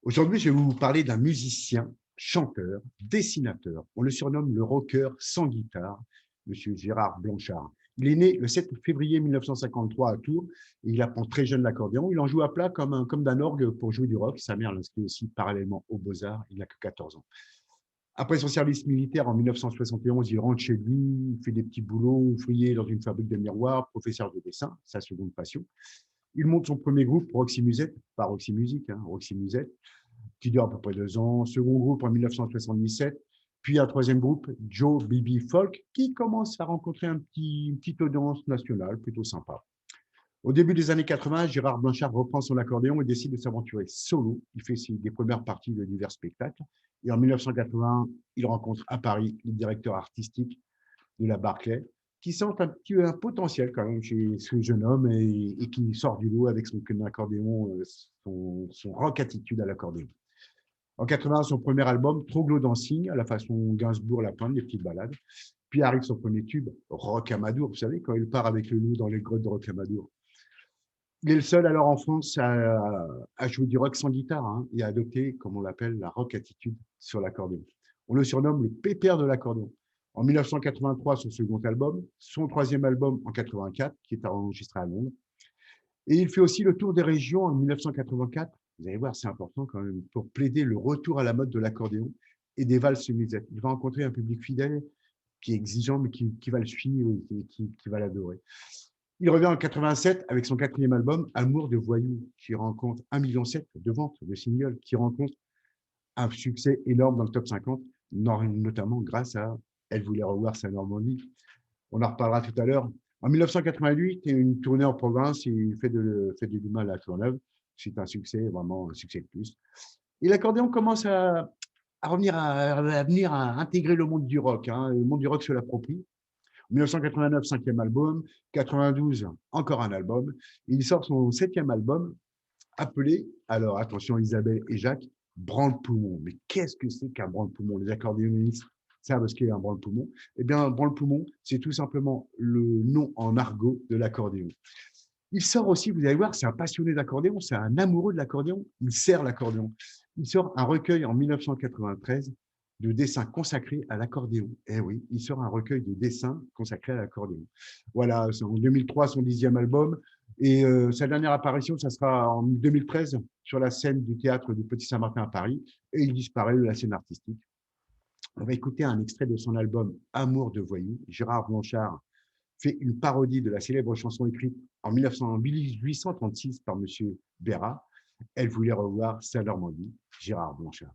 Aujourd'hui, je vais vous parler d'un musicien, chanteur, dessinateur. On le surnomme le rocker sans guitare, monsieur Gérard Blanchard. Il est né le 7 février 1953 à Tours et il apprend très jeune l'accordéon. Il en joue à plat comme d'un orgue pour jouer du rock. Sa mère l'inscrit aussi parallèlement aux Beaux-Arts. Il n'a que 14 ans. Après son service militaire en 1971, il rentre chez lui, il fait des petits boulots, ouvrier dans une fabrique de miroirs, professeur de dessin, sa seconde passion. Il monte son premier groupe, Roxy Musette, pas Roxy Music, Roxy Musette, qui dure à peu près 2 ans. Second groupe en 1977, puis un troisième groupe, Joe Bibi Folk, qui commence à rencontrer une petite audience nationale plutôt sympa. Au début des années 80, Gérard Blanchard reprend son accordéon et décide de s'aventurer solo. Il fait des premières parties de divers spectacles. Et en 1980, il rencontre à Paris le directeur artistique de la Barclay, qui sent un potentiel quand même chez ce jeune homme et qui sort du lot avec son accordéon, son rock attitude à l'accordéon. En 80, son premier album, Troglo Dancing, à la façon Gainsbourg-Lapin, des petites balades. Puis arrive son premier tube, Rocamadour. Vous savez, quand il part avec le loup dans les grottes de Rocamadour. Il est le seul alors en France à jouer du rock sans guitare et à adopter, comme on l'appelle, la rock attitude sur l'accordéon. On le surnomme le pépère de l'accordéon. En 1983, son second album, son troisième album en 84, qui est enregistré à Londres. Et il fait aussi le tour des régions en 1984. Vous allez voir, c'est important quand même, pour plaider le retour à la mode de l'accordéon et des valses musettes. Il va rencontrer un public fidèle qui est exigeant, mais qui va le suivre et qui va l'adorer. Il revient en 87 avec son quatrième album, Amour de voyou, qui rencontre 1,7 million de ventes de singles, qui rencontre un succès énorme dans le top 50, notamment grâce à Elle voulait revoir sa Normandie. On en reparlera tout à l'heure. En 1988, il y a une tournée en province, il fait du mal à Tourneuve. C'est un succès, vraiment un succès de plus. Et l'accordéon commence à venir à intégrer le monde du rock. Le monde du rock se l'approprie. 1989, cinquième album. 92, encore un album. Il sort son septième album, appelé, alors attention Isabelle et Jacques, branle-poumon. Mais qu'est-ce que c'est qu'un branle-poumon? Les accordéonistes savent ce qu'est un branle-poumon. Eh bien, un branle-poumon, c'est tout simplement le nom en argot de l'accordéon. Il sort aussi, vous allez voir, c'est un passionné d'accordéon, c'est un amoureux de l'accordéon, il sert l'accordéon. Il sort un recueil en 1993 de dessins consacrés à l'accordéon. Eh oui, il sort un recueil de dessins consacrés à l'accordéon. Voilà, c'est en 2003, son 10e album. Et sa dernière apparition, ça sera en 2013 sur la scène du théâtre du Petit Saint-Martin à Paris. Et il disparaît de la scène artistique. On va écouter un extrait de son album Amour de voyou. Gérard Blanchard fait une parodie de la célèbre chanson écrite en 1836 par M. Béra. Elle voulait revoir sa Normandie, Gérard Blanchard.